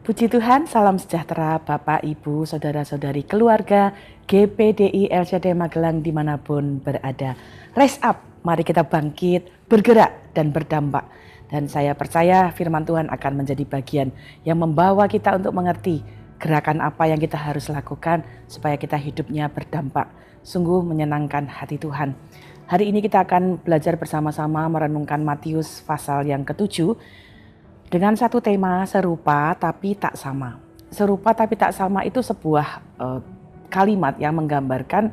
Puji Tuhan, salam sejahtera Bapak, Ibu, Saudara-saudari keluarga GPDI LCD Magelang dimanapun berada. Rise up, mari kita bangkit, bergerak dan berdampak. Dan saya percaya firman Tuhan akan menjadi bagian yang membawa kita untuk mengerti gerakan apa yang kita harus lakukan supaya kita hidupnya berdampak. Sungguh menyenangkan hati Tuhan. Hari ini kita akan belajar bersama-sama merenungkan Matius pasal yang ke-7. Dengan satu tema serupa tapi tak sama. Serupa tapi tak sama itu sebuah kalimat yang menggambarkan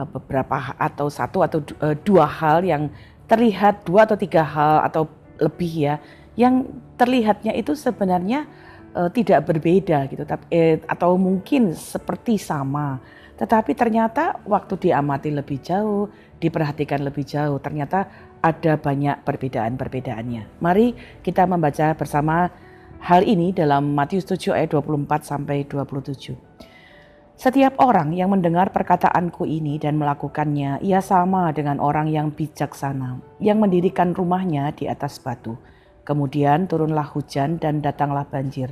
beberapa atau satu atau dua hal yang terlihat, dua atau tiga hal atau lebih ya, yang terlihatnya itu sebenarnya tidak berbeda gitu, atau mungkin seperti sama. Tetapi ternyata waktu diamati lebih jauh, diperhatikan lebih jauh, ternyata ada banyak perbedaan-perbedaannya. Mari kita membaca bersama hal ini dalam Matius 7 ayat 24 sampai 27. Setiap orang yang mendengar perkataanku ini dan melakukannya, ia sama dengan orang yang bijaksana, yang mendirikan rumahnya di atas batu. Kemudian turunlah hujan dan datanglah banjir.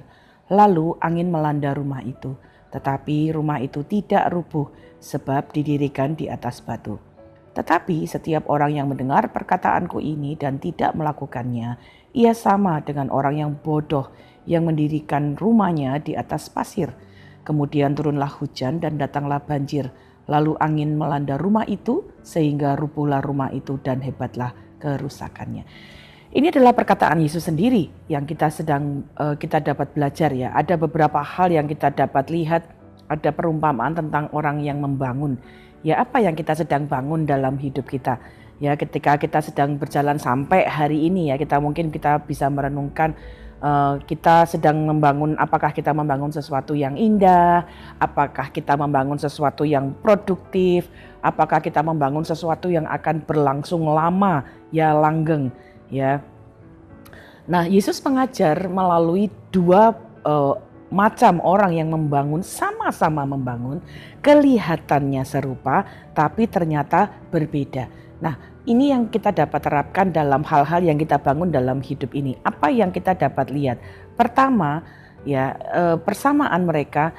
Lalu angin melanda rumah itu. Tetapi rumah itu tidak rubuh sebab didirikan di atas batu. Tetapi setiap orang yang mendengar perkataanku ini dan tidak melakukannya, ia sama dengan orang yang bodoh yang mendirikan rumahnya di atas pasir. Kemudian turunlah hujan dan datanglah banjir. Lalu angin melanda rumah itu sehingga rubuhlah rumah itu dan hebatlah kerusakannya. Ini adalah perkataan Yesus sendiri yang kita dapat belajar ya. Ada beberapa hal yang kita dapat lihat, ada perumpamaan tentang orang yang membangun. Ya, apa yang kita sedang bangun dalam hidup kita. Ya, ketika kita sedang berjalan sampai hari ini ya, kita bisa merenungkan kita sedang membangun, apakah kita membangun sesuatu yang indah, apakah kita membangun sesuatu yang produktif, apakah kita membangun sesuatu yang akan berlangsung lama, ya langgeng. Ya, nah Yesus mengajar melalui dua macam orang yang membangun, sama-sama membangun, kelihatannya serupa tapi ternyata berbeda. Nah ini yang kita dapat terapkan dalam hal-hal yang kita bangun dalam hidup ini. Apa yang kita dapat lihat? Pertama ya, persamaan mereka.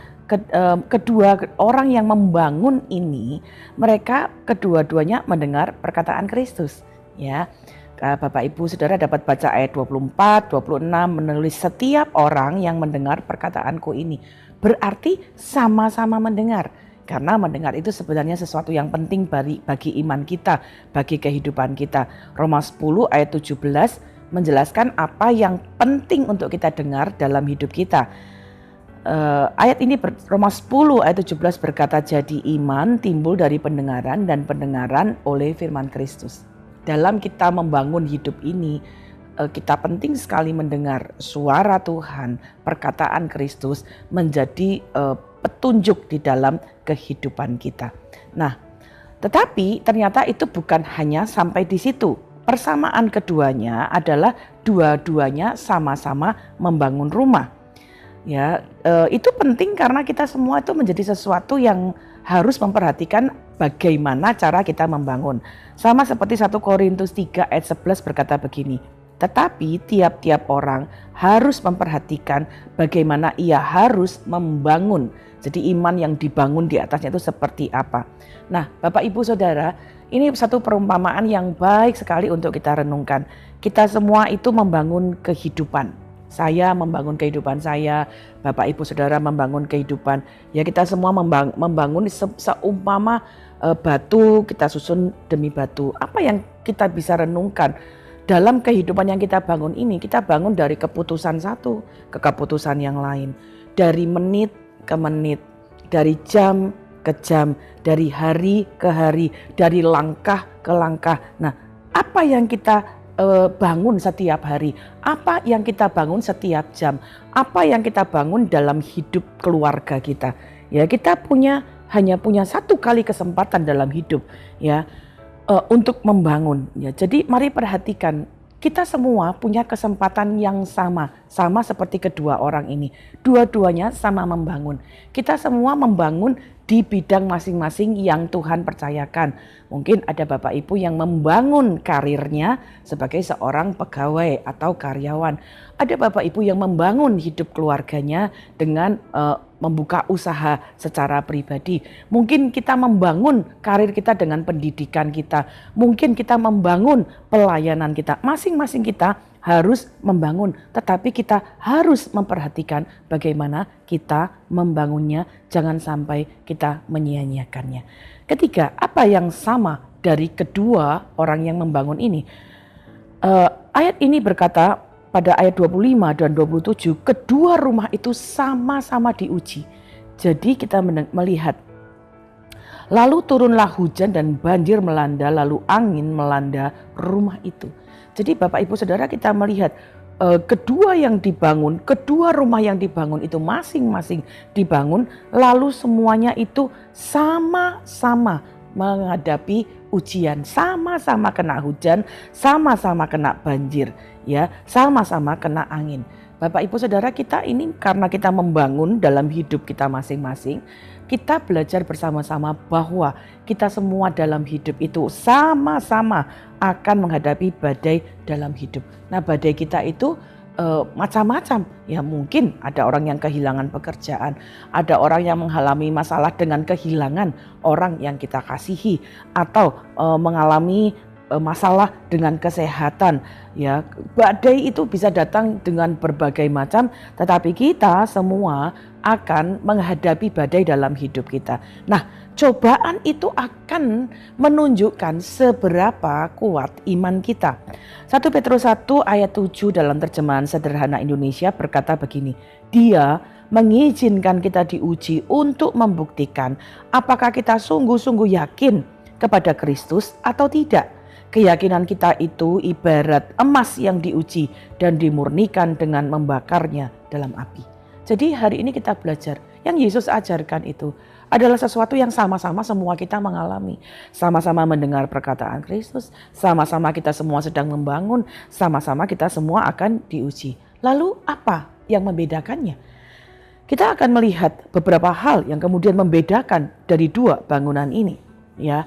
Kedua orang yang membangun ini, mereka kedua-duanya mendengar perkataan Kristus ya. Bapak Ibu Saudara dapat baca ayat 24, 26 menulis setiap orang yang mendengar perkataanku ini. Berarti sama-sama mendengar. Karena mendengar itu sebenarnya sesuatu yang penting bagi iman kita, bagi kehidupan kita. Roma 10 ayat 17 menjelaskan apa yang penting untuk kita dengar dalam hidup kita. Ayat ini Roma 10 ayat 17 berkata, jadi iman timbul dari pendengaran dan pendengaran oleh firman Kristus. Dalam kita membangun hidup ini, kita penting sekali mendengar suara Tuhan, perkataan Kristus menjadi petunjuk di dalam kehidupan kita. Nah, tetapi ternyata itu bukan hanya sampai di situ. Persamaan keduanya adalah dua-duanya sama-sama membangun rumah. Ya, itu penting karena kita semua itu menjadi sesuatu yang harus memperhatikan bagaimana cara kita membangun. Sama seperti 1 Korintus 3 ayat 11 berkata begini, tetapi tiap-tiap orang harus memperhatikan bagaimana ia harus membangun. Jadi iman yang dibangun di atasnya itu seperti apa. Nah Bapak Ibu Saudara, ini satu perumpamaan yang baik sekali untuk kita renungkan. Kita semua itu membangun kehidupan. Saya membangun kehidupan saya, Bapak Ibu Saudara membangun kehidupan. Ya kita semua membangun seumpama batu, kita susun demi batu. Apa yang kita bisa renungkan dalam kehidupan yang kita bangun ini? Kita bangun dari keputusan satu ke keputusan yang lain. Dari menit ke menit, dari jam ke jam, dari hari ke hari, dari langkah ke langkah. Nah, apa yang kita bangun setiap hari, apa yang kita bangun setiap jam, apa yang kita bangun dalam hidup keluarga kita. Ya, kita hanya punya satu kali kesempatan dalam hidup ya, untuk membangun ya. Jadi mari perhatikan, kita semua punya kesempatan yang sama seperti kedua orang ini. Dua-duanya sama membangun. Kita semua membangun di bidang masing-masing yang Tuhan percayakan. Mungkin ada Bapak Ibu yang membangun karirnya sebagai seorang pegawai atau karyawan. Ada Bapak Ibu yang membangun hidup keluarganya dengan membuka usaha secara pribadi. Mungkin kita membangun karir kita dengan pendidikan kita. Mungkin kita membangun pelayanan kita. Masing-masing kita harus membangun, tetapi kita harus memperhatikan bagaimana kita membangunnya, jangan sampai kita menyia-nyiakannya. Ketiga, apa yang sama dari kedua orang yang membangun ini? Ayat ini berkata pada ayat 25 dan 27, kedua rumah itu sama-sama diuji. Jadi kita melihat, lalu turunlah hujan dan banjir melanda, lalu angin melanda rumah itu. Jadi Bapak Ibu Saudara, kita melihat kedua rumah yang dibangun itu masing-masing dibangun, lalu semuanya itu sama-sama menghadapi ujian, sama-sama kena hujan, sama-sama kena banjir, ya, sama-sama kena angin. Bapak Ibu Saudara, kita ini karena kita membangun dalam hidup kita masing-masing, kita belajar bersama-sama bahwa kita semua dalam hidup itu sama-sama akan menghadapi badai dalam hidup. Nah, badai kita itu macam-macam. Ya, mungkin ada orang yang kehilangan pekerjaan, ada orang yang mengalami masalah dengan kehilangan orang yang kita kasihi, atau mengalami masalah dengan kesehatan. Ya, badai itu bisa datang dengan berbagai macam, tetapi kita semua akan menghadapi badai dalam hidup kita. Nah, cobaan itu akan menunjukkan seberapa kuat iman kita. 1 Petrus 1 ayat 7 dalam terjemahan sederhana Indonesia berkata begini, Dia mengizinkan kita diuji untuk membuktikan apakah kita sungguh-sungguh yakin kepada Kristus atau tidak. Keyakinan kita itu ibarat emas yang diuji dan dimurnikan dengan membakarnya dalam api. Jadi hari ini kita belajar yang Yesus ajarkan itu adalah sesuatu yang sama-sama semua kita mengalami. Sama-sama mendengar perkataan Kristus, sama-sama kita semua sedang membangun, sama-sama kita semua akan diuji. Lalu apa yang membedakannya? Kita akan melihat beberapa hal yang kemudian membedakan dari dua bangunan ini. Ya,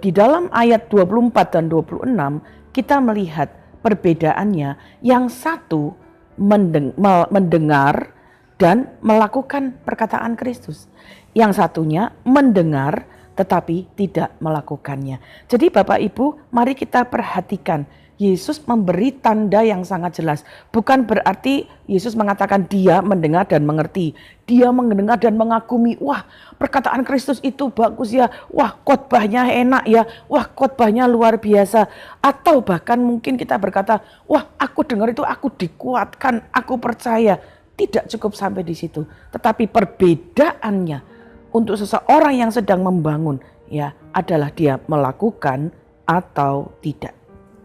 di dalam ayat 24 dan 26 kita melihat perbedaannya. Yang satu mendengar dan melakukan perkataan Kristus. Yang satunya mendengar tetapi tidak melakukannya. Jadi Bapak Ibu, mari kita perhatikan. Yesus memberi tanda yang sangat jelas. Bukan berarti Yesus mengatakan dia mendengar dan mengerti. Dia mendengar dan mengagumi. Wah, perkataan Kristus itu bagus ya. Wah, khotbahnya enak ya. Wah, khotbahnya luar biasa. Atau bahkan mungkin kita berkata, wah, aku dengar itu aku dikuatkan, aku percaya. Tidak cukup sampai di situ. Tetapi perbedaannya untuk seseorang yang sedang membangun ya adalah dia melakukan atau tidak.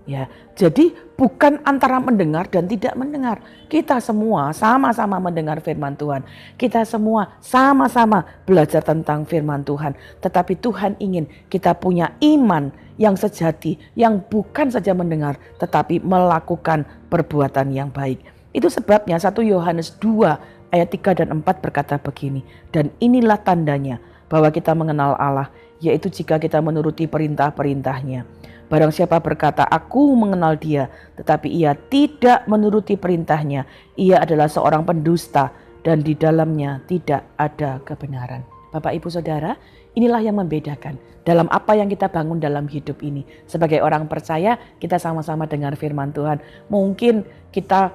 Ya, jadi bukan antara mendengar dan tidak mendengar. Kita semua sama-sama mendengar firman Tuhan. Kita semua sama-sama belajar tentang firman Tuhan. Tetapi Tuhan ingin kita punya iman yang sejati, yang bukan saja mendengar, tetapi melakukan perbuatan yang baik. Itu sebabnya 1 Yohanes 2 ayat 3 dan 4 berkata begini. Dan inilah tandanya bahwa kita mengenal Allah, yaitu jika kita menuruti perintah-perintahnya. Barang siapa berkata, aku mengenal dia, tetapi ia tidak menuruti perintahnya, ia adalah seorang pendusta dan di dalamnya tidak ada kebenaran. Bapak Ibu Saudara, inilah yang membedakan dalam apa yang kita bangun dalam hidup ini. Sebagai orang percaya, kita sama-sama dengar firman Tuhan. Mungkin kita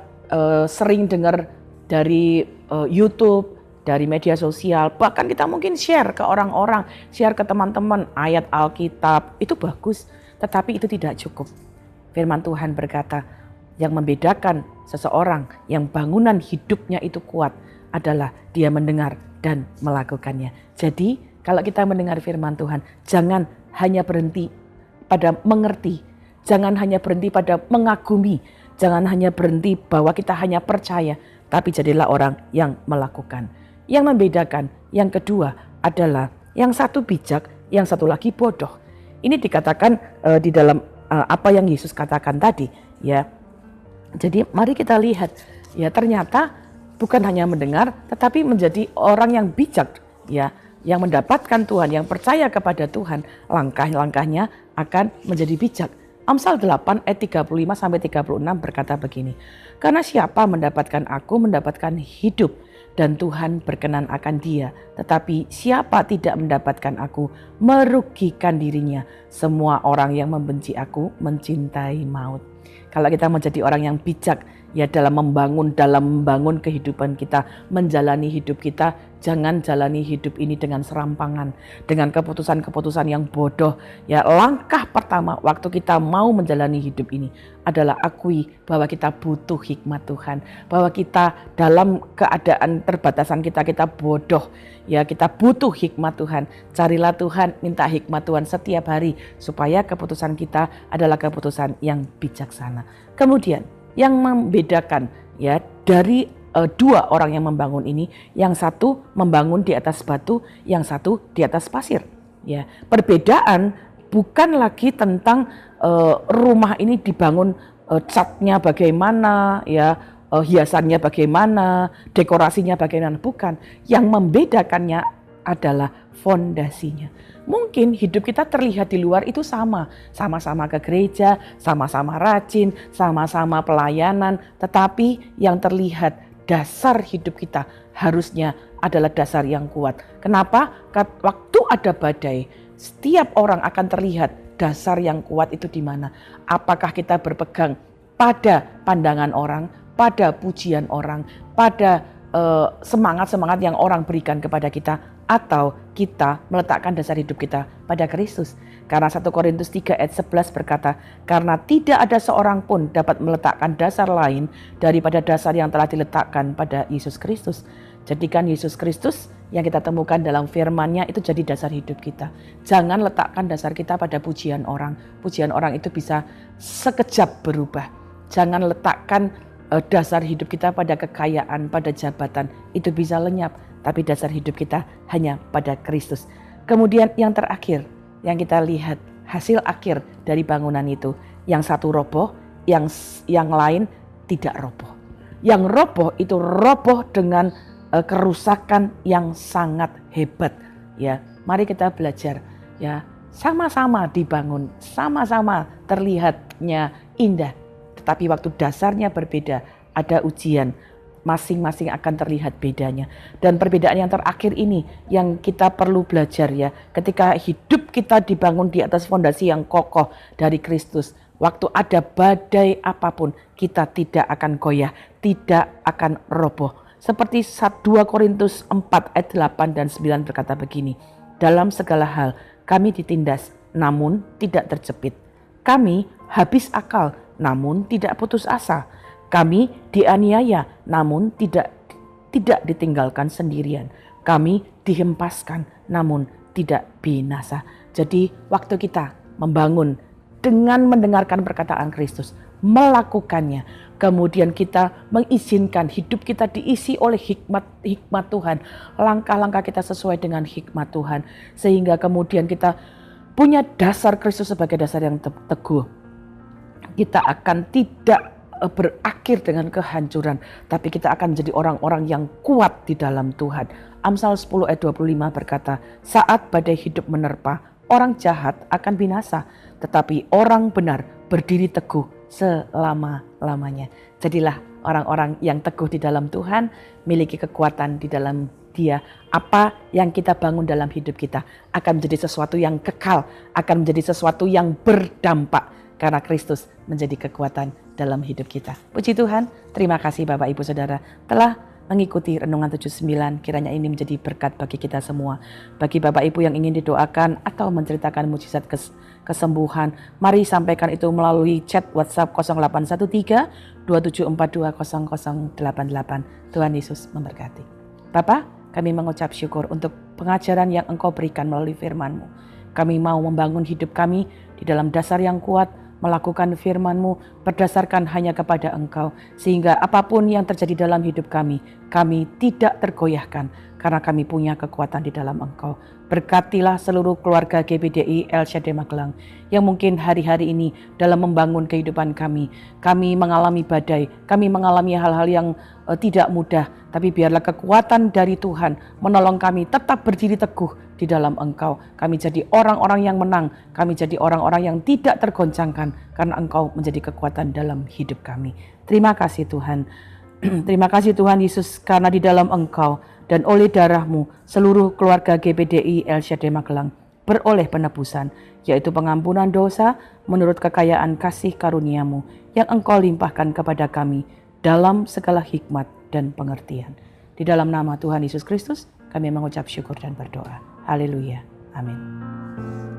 sering dengar dari YouTube, dari media sosial, bahkan kita mungkin share ke orang-orang, share ke teman-teman ayat Alkitab, itu bagus. Tetapi itu tidak cukup. Firman Tuhan berkata, yang membedakan seseorang yang bangunan hidupnya itu kuat adalah dia mendengar dan melakukannya. Jadi kalau kita mendengar firman Tuhan, jangan hanya berhenti pada mengerti, jangan hanya berhenti pada mengagumi, jangan hanya berhenti bahwa kita hanya percaya, tapi jadilah orang yang melakukan. Yang membedakan, yang kedua adalah yang satu bijak, yang satu lagi bodoh. Ini dikatakan di dalam apa yang Yesus katakan tadi, ya. Jadi mari kita lihat, ya ternyata bukan hanya mendengar, tetapi menjadi orang yang bijak, ya. yang mendapatkan Tuhan, yang percaya kepada Tuhan, langkah-langkahnya akan menjadi bijak. Amsal 8 ayat 35 sampai 36 berkata begini. Karena siapa mendapatkan aku mendapatkan hidup dan Tuhan berkenan akan dia. Tetapi siapa tidak mendapatkan aku merugikan dirinya. Semua orang yang membenci aku mencintai maut. Kalau kita menjadi orang yang bijak ya dalam membangun kehidupan kita, menjalani hidup kita, jangan jalani hidup ini dengan serampangan, dengan keputusan-keputusan yang bodoh. Ya, langkah pertama waktu kita mau menjalani hidup ini adalah akui bahwa kita butuh hikmat Tuhan, bahwa kita dalam keadaan terbatasan kita bodoh. Ya, kita butuh hikmat Tuhan. Carilah Tuhan, minta hikmat Tuhan setiap hari supaya keputusan kita adalah keputusan yang bijaksana. Kemudian yang membedakan ya dari dua orang yang membangun ini, yang satu membangun di atas batu, yang satu di atas pasir. Ya, perbedaan bukan lagi tentang rumah ini dibangun catnya bagaimana, ya hiasannya bagaimana, dekorasinya bagaimana, bukan. Yang membedakannya adalah fondasinya. Mungkin hidup kita terlihat di luar itu sama-sama ke gereja, sama-sama rajin, sama-sama pelayanan, tetapi yang terlihat dasar hidup kita harusnya adalah dasar yang kuat. Kenapa? Waktu ada badai, setiap orang akan terlihat dasar yang kuat itu di mana. Apakah kita berpegang pada pandangan orang, pada pujian orang, pada semangat-semangat yang orang berikan kepada kita, atau kita meletakkan dasar hidup kita pada Kristus. Karena 1 Korintus 3 ayat 11 berkata, karena tidak ada seorang pun dapat meletakkan dasar lain daripada dasar yang telah diletakkan pada Yesus Kristus. Jadikan Yesus Kristus yang kita temukan dalam firman-Nya itu jadi dasar hidup kita. Jangan letakkan dasar kita pada pujian orang. Pujian orang itu bisa sekejap berubah. Jangan letakkan dasar hidup kita pada kekayaan, pada jabatan, itu bisa lenyap. Tapi dasar hidup kita hanya pada Kristus. Kemudian yang terakhir, yang kita lihat hasil akhir dari bangunan itu. Yang satu roboh, yang lain tidak roboh. Yang roboh itu roboh dengan kerusakan yang sangat hebat. Ya, mari kita belajar. Ya, sama-sama dibangun, sama-sama terlihatnya indah. Tetapi waktu dasarnya berbeda, ada ujian. Masing-masing akan terlihat bedanya. Dan perbedaan yang terakhir ini yang kita perlu belajar ya. Ketika hidup kita dibangun di atas fondasi yang kokoh dari Kristus, waktu ada badai apapun, kita tidak akan goyah, tidak akan roboh. Seperti 2 Korintus 4 ayat 8 dan 9 berkata begini, dalam segala hal kami ditindas, namun tidak terjepit. Kami habis akal, namun tidak putus asa. Kami dianiaya, namun tidak ditinggalkan sendirian. Kami dihempaskan, namun tidak binasa. Jadi waktu kita membangun dengan mendengarkan perkataan Kristus, melakukannya, kemudian kita mengizinkan hidup kita diisi oleh hikmat Tuhan. Langkah-langkah kita sesuai dengan hikmat Tuhan. Sehingga kemudian kita punya dasar Kristus sebagai dasar yang teguh. Kita akan tidak berakhir dengan kehancuran, tapi kita akan menjadi orang-orang yang kuat di dalam Tuhan. Amsal 10 ayat 25 berkata, saat badai hidup menerpa, orang jahat akan binasa, tetapi orang benar berdiri teguh selama-lamanya. Jadilah orang-orang yang teguh di dalam Tuhan, miliki kekuatan di dalam Dia. Apa yang kita bangun dalam hidup kita akan menjadi sesuatu yang kekal, akan menjadi sesuatu yang berdampak. Karena Kristus menjadi kekuatan dalam hidup kita. Puji Tuhan, terima kasih Bapak Ibu Saudara telah mengikuti Renungan 79. Kiranya ini menjadi berkat bagi kita semua. Bagi Bapak Ibu yang ingin didoakan atau menceritakan mujizat kesembuhan, mari sampaikan itu melalui chat WhatsApp 0813 2742 0088. Tuhan Yesus memberkati. Bapak, kami mengucap syukur untuk pengajaran yang Engkau berikan melalui firman-Mu. Kami mau membangun hidup kami di dalam dasar yang kuat, melakukan firman-Mu berdasarkan hanya kepada Engkau. Sehingga apapun yang terjadi dalam hidup kami tidak tergoyahkan karena kami punya kekuatan di dalam Engkau. Berkatilah seluruh keluarga GBDI El Shaddai Magelang yang mungkin hari-hari ini dalam membangun kehidupan kami mengalami badai, kami mengalami hal-hal yang tidak mudah, tapi biarlah kekuatan dari Tuhan menolong kami tetap berdiri teguh di dalam Engkau. Kami jadi orang-orang yang menang, kami jadi orang-orang yang tidak tergoncangkan karena Engkau menjadi kekuatan dalam hidup kami. Terima kasih Tuhan. Terima kasih Tuhan Yesus, karena di dalam Engkau dan oleh darah-Mu seluruh keluarga GBDI El Shaddai Magelang beroleh penebusan, yaitu pengampunan dosa menurut kekayaan kasih karunia-Mu yang Engkau limpahkan kepada kami dalam segala hikmat dan pengertian. Di dalam nama Tuhan Yesus Kristus kami mengucap syukur dan berdoa. Haleluya. Amin.